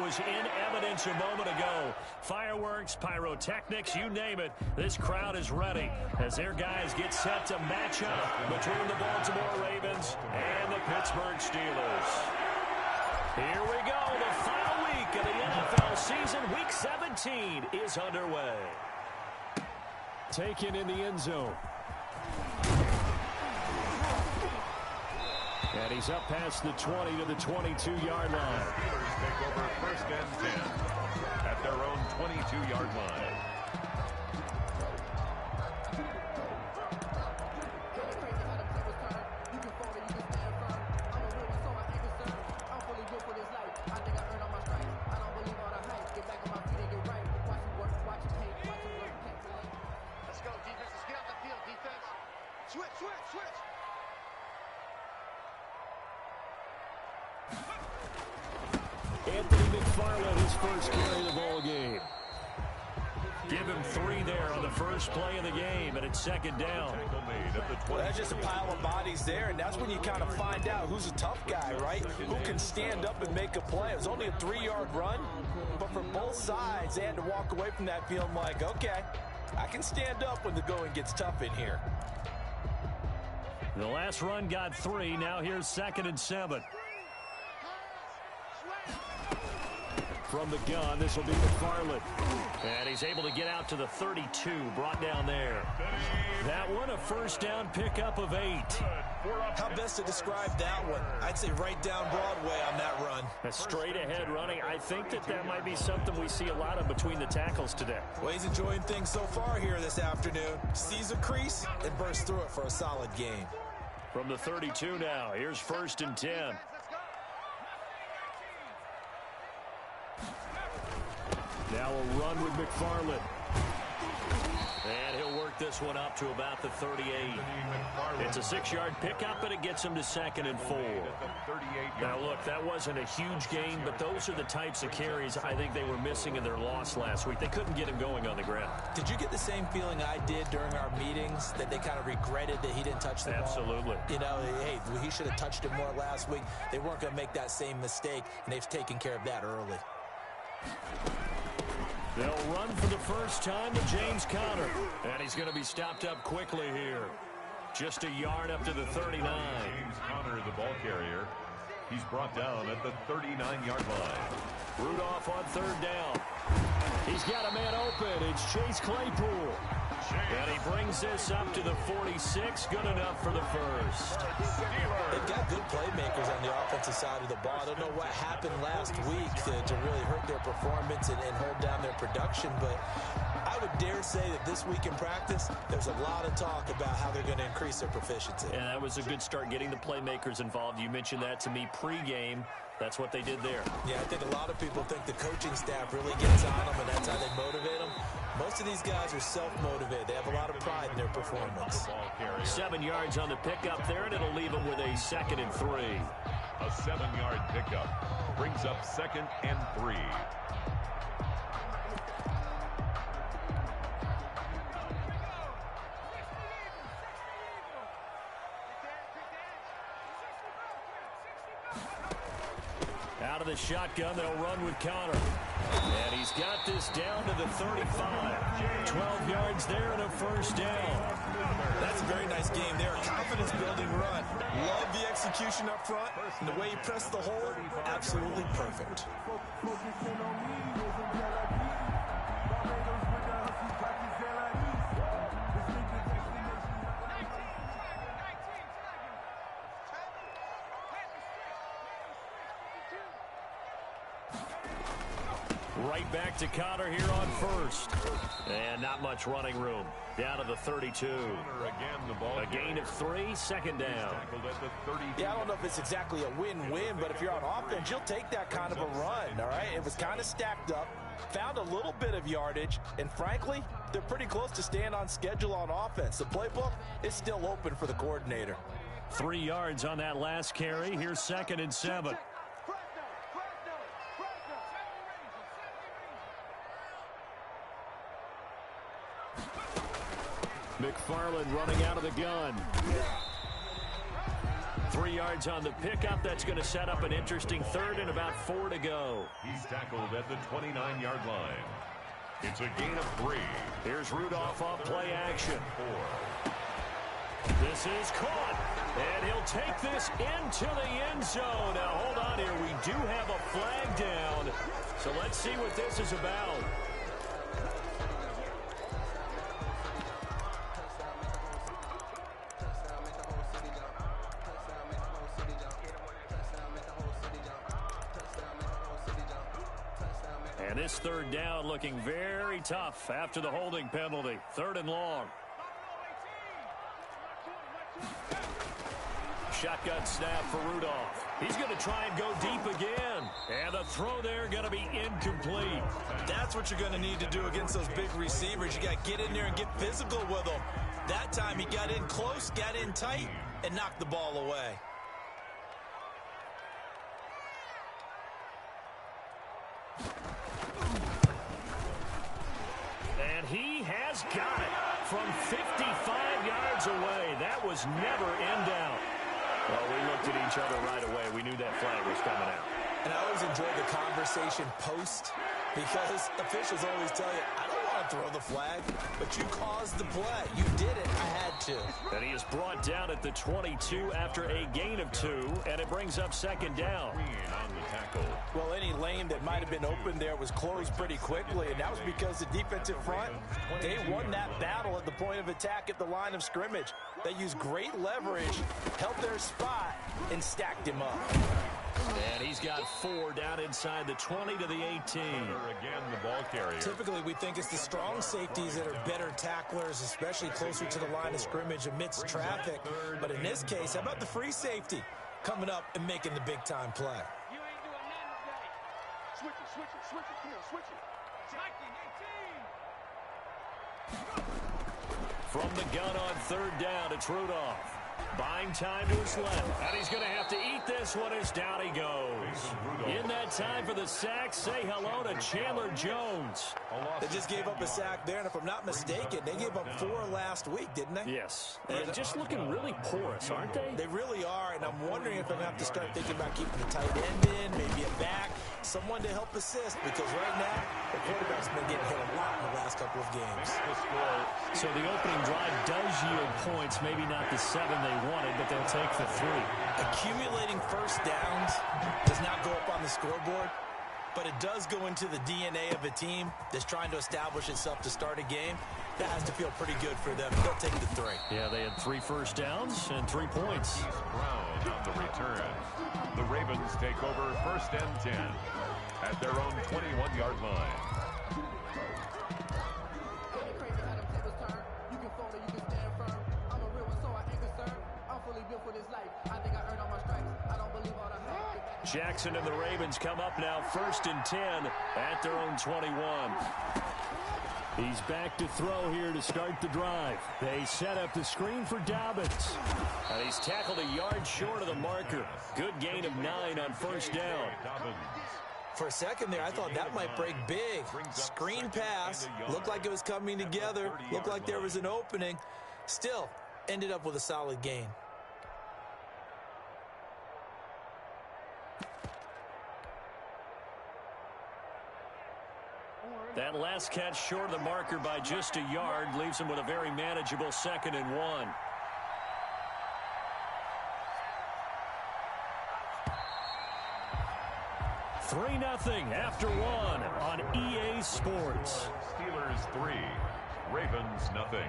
was in evidence a moment ago. Fireworks, pyrotechnics, you name it. This crowd is ready as their guys get set to match up between the Baltimore Ravens and the Pittsburgh Steelers. Here we go. The final week of the NFL season, Week 17, is underway. Taken in the end zone. And he's up past the 20 to the 22-yard line. Steelers take over 1st and 10 at their own 22-yard line. Let's go, defense. Let's get out the field, defense. Switch. Anthony McFarland, his first carry of the ball game. Give him 3 there on the first play of the game, and it's 2nd down. Well, that's just a pile of bodies there, and that's when you kind of find out who's a tough guy, right? Who can stand up and make a play. It was only a 3-yard run, but for both sides, they had to walk away from that feeling like, okay, I can stand up when the going gets tough in here. The last run got 3. Now here's 2nd and 7. From the gun, this will be McFarland. And he's able to get out to the 32, brought down there. That one, a first down pickup of 8. How best to describe that one? I'd say right down Broadway on that run. A straight ahead running. I think that might be something we see a lot of between the tackles today. Well, he's enjoying things so far here this afternoon. Sees a crease and bursts through it for a solid gain. From the 32 now, here's 1st and 10. Now a run with McFarland. And he'll work this one up to about the 38. It's a 6-yard pickup, and it gets him to 2nd and 4. Now, look, that wasn't a huge gain, but those are the types of carries I think they were missing in their loss last week. They couldn't get him going on the ground. Did you get the same feeling I did during our meetings, that they kind of regretted that he didn't touch the ball? Absolutely. You know, hey, he should have touched it more last week. They weren't going to make that same mistake, and they've taken care of that early. They'll run for the first time to James Conner. And he's going to be stopped up quickly here. Just a yard up to the 39. James Conner, the ball carrier. He's brought down at the 39-yard line. Rudolph on 3rd down. He's got a man open. It's Chase Claypool. And he brings this up to the 46. Good enough for the first. They've got good playmakers on the offensive side of the ball. I don't know what happened last week to really hurt their performance and hold down their production, but I would dare say that this week in practice, there's a lot of talk about how they're going to increase their proficiency. And that was a good start, getting the playmakers involved. You mentioned that to me pregame. That's what they did there. Yeah, I think a lot of people think the coaching staff really gets on them, and that's how they motivate them. Most of these guys are self-motivated. They have a lot of pride in their performance. 7 yards on the pickup there, and it'll leave them with a 2nd and 3. A 7-yard pickup brings up 2nd and 3. Out of the shotgun, they'll run with Conner. And he's got this down to the 35. 12 yards there and a first down. That's a very nice game there. A confidence-building run. Love the execution up front. And the way he pressed the hole, absolutely perfect. Right back to Conner here on 1st. And not much running room. Down to the 32. A gain of 3, 2nd down. Yeah, I don't know if it's exactly a win-win, but if you're on offense, you'll take that kind of a run, all right? It was kind of stacked up, found a little bit of yardage, and frankly, they're pretty close to staying on schedule on offense. The playbook is still open for the coordinator. 3 yards on that last carry. Here's 2nd and 7. McFarland running out of the gun. 3 yards on the pickup. That's going to set up an interesting third and about 4 to go. He's tackled at the 29-yard line. It's a gain of 3. Here's Rudolph off play action. 4. This is caught, and he'll take this into the end zone. Now, hold on here. We do have a flag down, so let's see what this is about. And this third down looking very tough after the holding penalty. 3rd and long. Shotgun snap for Rudolph. He's going to try and go deep again. And the throw there going to be incomplete. That's what you're going to need to do against those big receivers. You got to get in there and get physical with them. That time he got in close, got in tight, and knocked the ball away. And he has got it from 55 yards away. That was never in doubt. Well, we looked at each other right away. We knew that flag was coming out. And I always enjoy the conversation post because officials always tell you, I don't want to throw the flag, but you caused the play. You did it. I had to. And he is brought down at the 22 after a gain of 2, and it brings up 2nd down. On the tackle. Well, any lane that might have been open there was closed pretty quickly, and that was because the defensive front, they won that battle at the point of attack at the line of scrimmage. They used great leverage, held their spot, and stacked him up. And he's got 4 down inside the 20 to the 18. Again, the ball carrier. Typically, we think it's the strong safeties that are better tacklers, especially closer to the line of scrimmage amidst traffic. But in this case, how about the free safety coming up and making the big-time play? You ain't doing nothing today. Switch it, switch it, switch it. Come on, switch it. From the gun on 3rd down, it's Rudolph. Buying time to his left. And he's going to have to eat this one as down he goes. In that time for the sack, say hello to Chandler Jones. They just gave up a sack there, and if I'm not mistaken, they gave up 4 last week, didn't they? Yes. And just looking really porous, aren't they? They really are, and I'm wondering if I'm going to have to start thinking about keeping the tight end in, maybe a back, someone to help assist, because right now, the quarterback's been getting hit a lot in the last couple of games. So the opening drive does yield points, maybe not the 7 they wanted, but they'll take the 3. Accumulating first downs does not go up on the scoreboard, but it does go into the DNA of a team that's trying to establish itself to start a game. That has to feel pretty good for them. They'll take the 3. Yeah, they had 3 first downs and 3 points. Brown on the return. The Ravens take over 1st and 10 at their own 21-yard line. Jackson and the Ravens come up now 1st and 10 at their own 21. He's back to throw here to start the drive. They set up the screen for Dobbins. And he's tackled a yard short of the marker. Good gain of 9 on 1st down. For a second there, I thought that might break big. Screen pass. Looked like it was coming together. Looked like there was an opening. Still, ended up with a solid gain. That last catch short of the marker by just a yard leaves him with a very manageable 2nd and 1. Three 0 after 1 on EA Sports. Steelers 3, Ravens 0.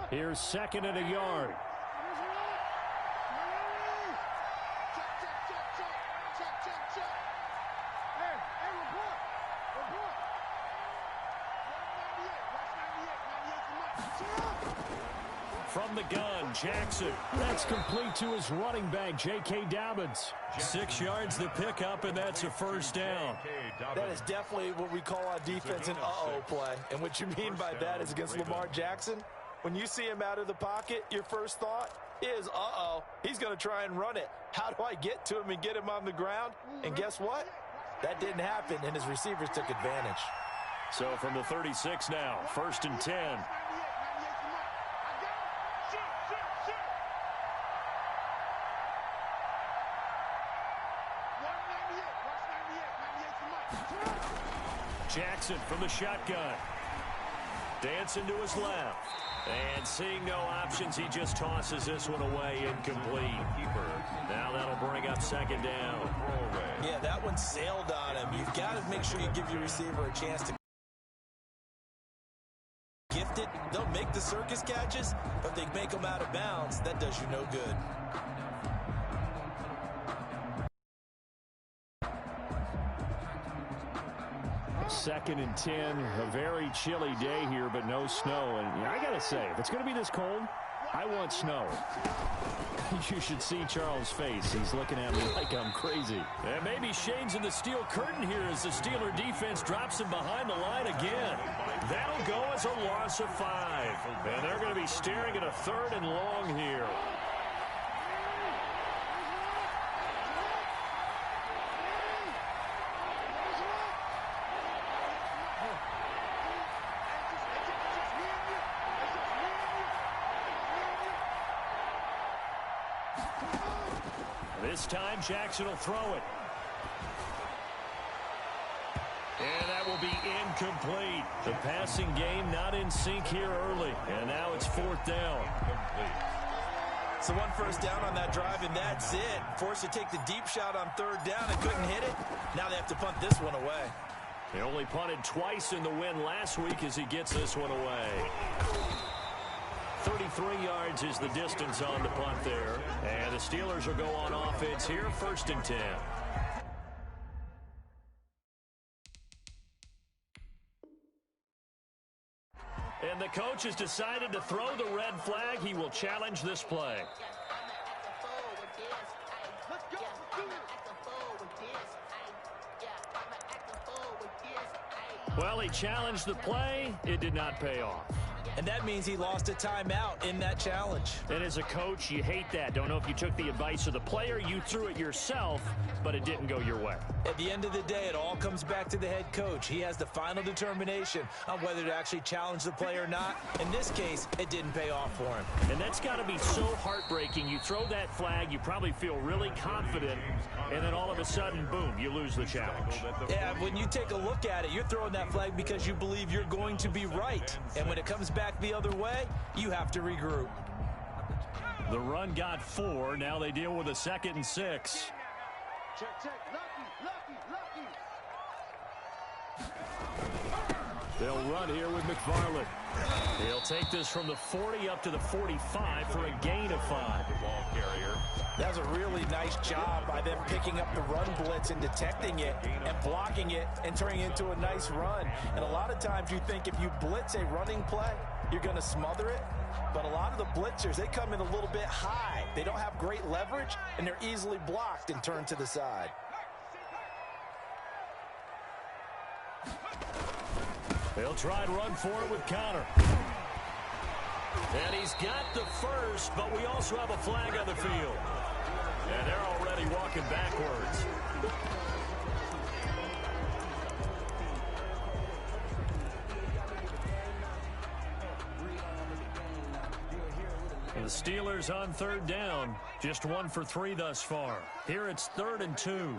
Here's 2nd and a yard. from the gun. Jackson. That's complete to his running back, J.K. Dobbins. 6 yards the pickup, and that's a first down. That is definitely what we call on defense an uh-oh play. And what you mean by that is against Lamar Jackson, when you see him out of the pocket, your first thought is, uh-oh, he's going to try and run it. How do I get to him and get him on the ground? And guess what? That didn't happen, and his receivers took advantage. So from the 36 now, 1st and 10. Jackson from the shotgun. Dancing to his left. And seeing no options, he just tosses this one away, incomplete. Now that'll bring up 2nd down. Yeah, that one sailed on him. You've got to make sure you give your receiver a chance to gift it. They'll make the circus catches, but they make them out of bounds. That does you no good. Second and 10, a very chilly day here, but no snow. And I got to say, if it's going to be this cold, I want snow. You should see Charles' face. He's looking at me like I'm crazy. And maybe Shane's in the steel curtain here as the Steeler defense drops him behind the line again. That'll go as a loss of 5. And they're going to be staring at a 3rd and long here. This time, Jackson will throw it. And that will be incomplete. The passing game not in sync here early. And now it's 4th down. So 1 first down on that drive, and that's it. Forced to take the deep shot on 3rd down and couldn't hit it. Now they have to punt this one away. He only punted twice in the win last week as he gets this one away. 33 yards is the distance on the punt there. And the Steelers will go on offense here, 1st and 10. And the coach has decided to throw the red flag. He will challenge this play. Well, he challenged the play. It did not pay off. And that means he lost a timeout in that challenge. And as a coach, you hate that. Don't know if you took the advice of the player, you threw it yourself, but it didn't go your way. At the end of the day, it all comes back to the head coach. He has the final determination on whether to actually challenge the play or not. In this case, it didn't pay off for him. And that's got to be so heartbreaking. You throw that flag, you probably feel really confident, and then all of a sudden, boom, you lose the challenge. Yeah, when you take a look at it, you're throwing that flag because you believe you're going to be right. And when it comes back the other way, you have to regroup. The run got 4. Now they deal with a 2nd and 6. Check. Lucky. They'll run here with McFarland. He'll take this from the 40 up to the 45 for a gain of 5. Ball carrier. That's a really nice job by them picking up the run blitz and detecting it and blocking it and turning it into a nice run. And a lot of times you think if you blitz a running play, you're going to smother it. But a lot of the blitzers, they come in a little bit high. They don't have great leverage, and they're easily blocked and turned to the side. They'll try and run for it with Connor. And he's got the first, but we also have a flag on the field. And they're already walking backwards. The Steelers on 3rd down. Just 1 for 3 thus far. Here it's 3rd and 2.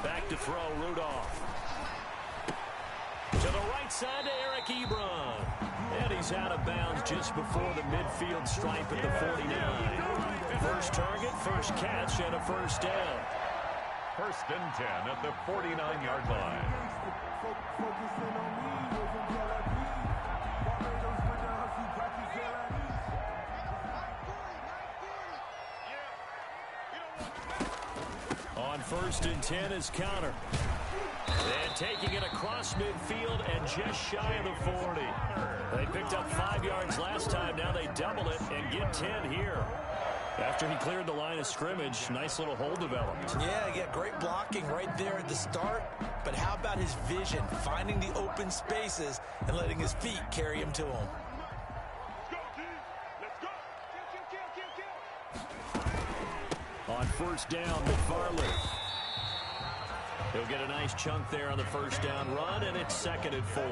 Back to throw, Rudolph. To the right side to Eric Ebron. And he's out of bounds just before the midfield stripe at the 49. First target, first catch, and a first down. 1st and 10 at the 49-yard line. On 1st and 10 is Connor. And taking it across midfield and just shy of the 40. They picked up 5 yards last time. Now they double it and get 10 here. After he cleared the line of scrimmage, nice little hole developed. Yeah, great blocking right there at the start. But how about his vision, finding the open spaces and letting his feet carry him to him? On first down, McFarland. He'll get a nice chunk there on the first down run, and it's 2nd and 4.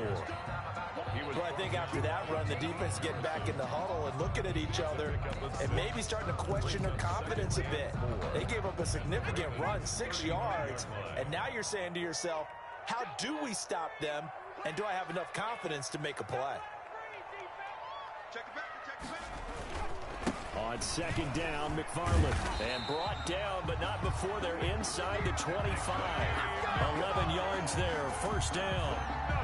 Well, I think after that run, the defense getting back in the huddle and looking at each other and maybe starting to question their confidence a bit. They gave up a significant run, 6 yards, and now you're saying to yourself, how do we stop them, and do I have enough confidence to make a play? On 2nd down, McFarland. And brought down, but not before they're inside the 25. 11 yards there, first down.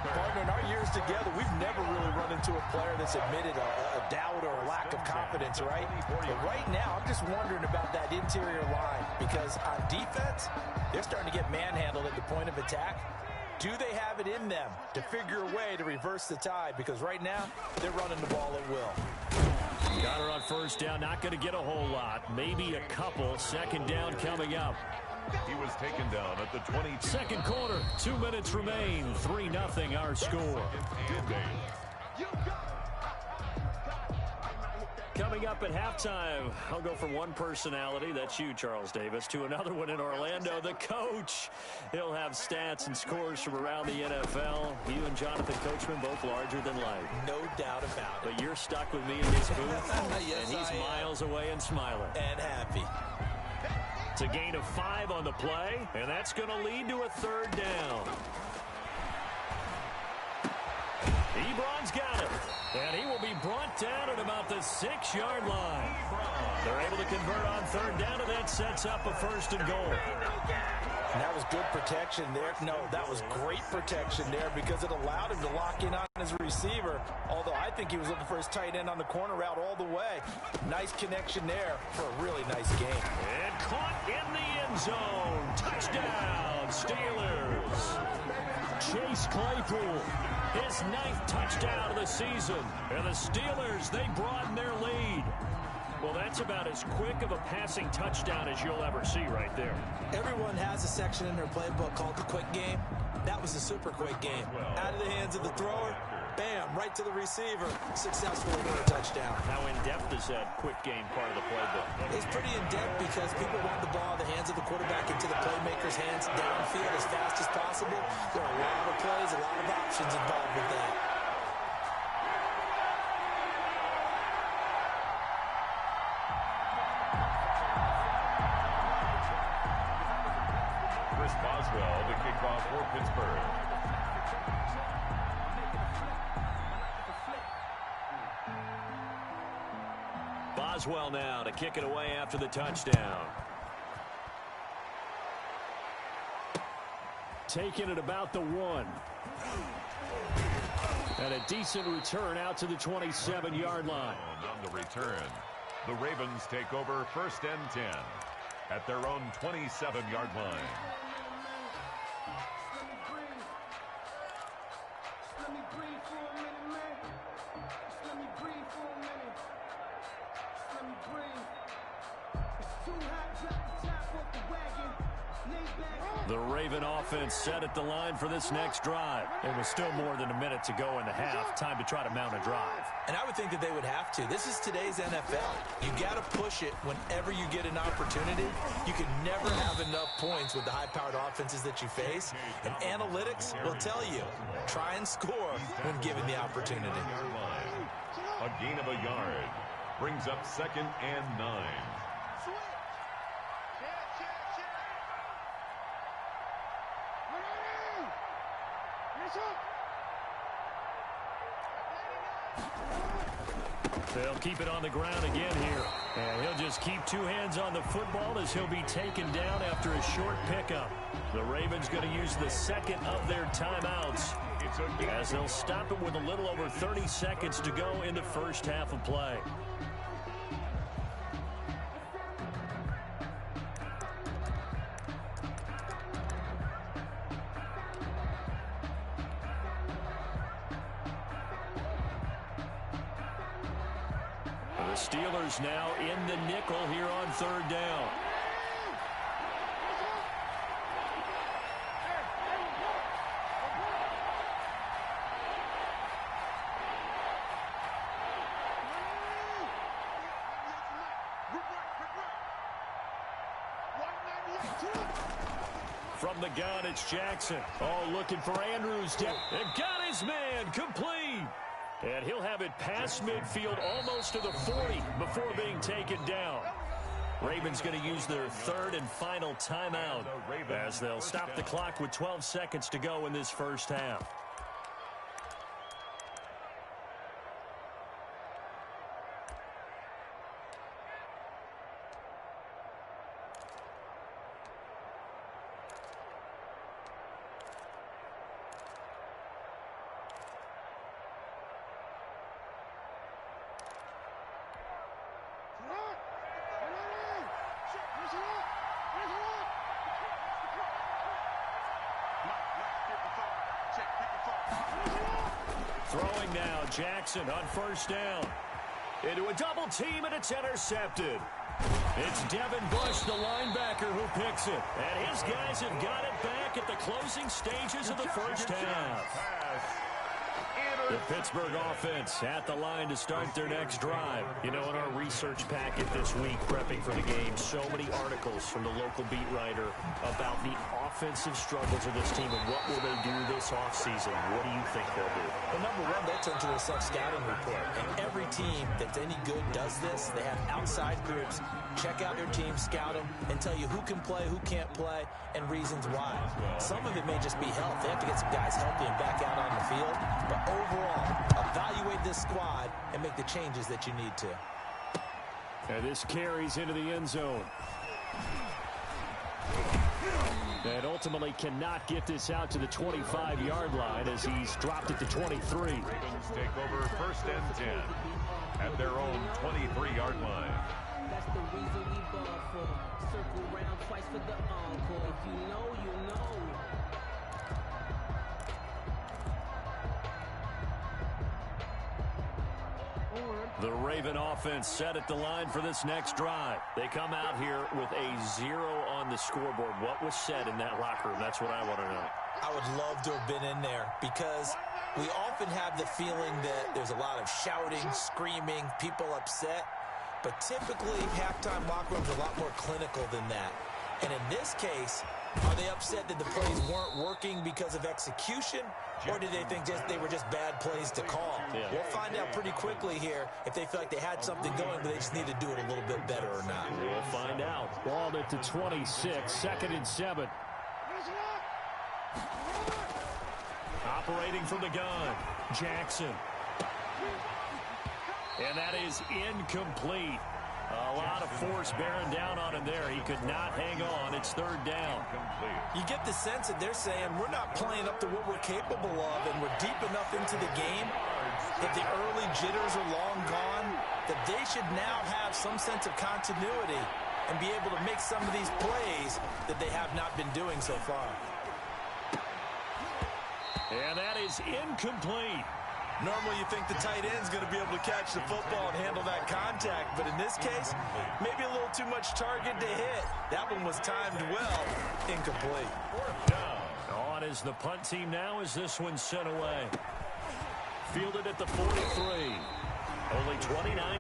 Partner, in our years together, we've never really run into a player that's admitted a doubt or a lack of confidence, right? But right now, I'm just wondering about that interior line because on defense, they're starting to get manhandled at the point of attack. Do they have it in them to figure a way to reverse the tide? Because right now, they're running the ball at will. Got her on first down, not going to get a whole lot. Maybe a couple. 2nd down coming up. He was taken down at the 20. Second quarter, 2 minutes remain. 3-0 our score. Coming up at halftime, I'll go from one personality, that's you, Charles Davis, to another one in Orlando, the coach. He'll have stats and scores from around the NFL. You and Jonathan Coachman both larger than life. No doubt about it. But you're stuck with me in this booth, Yes, and he's miles away and smiling. And happy. It's a gain of 5 on the play, and that's going to lead to a 3rd down. Ebron's got it, and he will be brought down at about the 6-yard line. They're able to convert on 3rd down, and that sets up a 1st and goal. And that was good protection there. No, that was great protection there because it allowed him to lock in on his receiver, although I think he was looking for his tight end on the corner route all the way. Nice connection there for a really nice game. And caught in the end zone. Touchdown, Steelers. Chase Claypool, his 9th touchdown of the season. And the Steelers, they broaden their lead. Well, that's about as quick of a passing touchdown as you'll ever see right there. Everyone has a section in their playbook called the quick game. That was the super quick game. Out of the hands of the thrower, bam, right to the receiver. Successfully for a touchdown. How in-depth is that quick game part of the playbook? It's pretty in-depth because people want the ball in the hands of the quarterback into the playmaker's hands downfield as fast as possible. There are a lot of plays, a lot of options involved with that. Boswell to kick off for Pittsburgh. Boswell now to kick it away after the touchdown. Taking it about the 1. And a decent return out to the 27-yard line. On the return, the Ravens take over 1st and 10 at their own 27-yard line. The Raven offense set at the line for this next drive. It was still more than a minute to go in the half. Time to try to mount a drive. And I would think that they would have to. This is today's NFL. You got to push it whenever you get an opportunity. You can never have enough points with the high-powered offenses that you face. And analytics will tell you, try and score when given the opportunity. A gain of a yard brings up 2nd and 9. They'll keep it on the ground again here. And he'll just keep 2 hands on the football as he'll be taken down after a short pickup. The Ravens going to use the 2nd of their timeouts as they'll stop it with a little over 30 seconds to go in the first half of play. The Steelers now in the nickel here on 3rd down. From the gun, it's Jackson. Oh, looking for Andrews. And got his man complete. And he'll have it past midfield almost to the 40 before being taken down. Ravens going to use their 3rd and final timeout as they'll stop the clock with 12 seconds to go in this first half. Throwing now, Jackson on 1st down. Into a double team, and it's intercepted. It's Devin Bush, the linebacker, who picks it. And his guys have got it back at the closing stages of the first half. The Pittsburgh offense at the line to start their next drive. You know, in our research packet this week, prepping for the game, so many articles from the local beat writer about the offensive struggles of this team and what will they do this offseason. What do you think they'll do? Well, number one, they'll turn to their self-scouting report. And every team that's any good does this. They have outside groups. Check out their team, scout them, and tell you who can play, who can't play, and reasons why. Some of it may just be health. They have to get some guys healthy and back out on the field. But overall, evaluate this squad and make the changes that you need to. And this carries into the end zone. And ultimately cannot get this out to the 25-yard line as he's dropped it to 23. Ravens take over 1st and 10 at their own 23-yard line. That's the reason we ball for. Circle round twice for the encore. If you know, you know. The Raven offense set at the line for this next drive. They come out here with a 0 on the scoreboard. What was said in that locker room? That's what I want to know. I would love to have been in there because we often have the feeling that there's a lot of shouting, screaming, people upset. But typically, halftime locker rooms are a lot more clinical than that. And in this case, are they upset that the plays weren't working because of execution? Or did they think they were just bad plays to call? Yeah. We'll find out pretty quickly here if they feel like they had something going, but they just need to do it a little bit better or not. We'll find out. Balled it to 26, 2nd and 7. Operating from the gun, Jackson. And that is incomplete. A lot of force bearing down on him there. He could not hang on. It's 3rd down. You get the sense that they're saying we're not playing up to what we're capable of, and we're deep enough into the game that the early jitters are long gone, that they should now have some sense of continuity and be able to make some of these plays that they have not been doing so far. And that is incomplete. Normally you think the tight end's going to be able to catch the football and handle that contact, but in this case, maybe a little too much target to hit. That one was timed well, incomplete. On is the punt team now as this one's sent away. Fielded at the 43. Only 29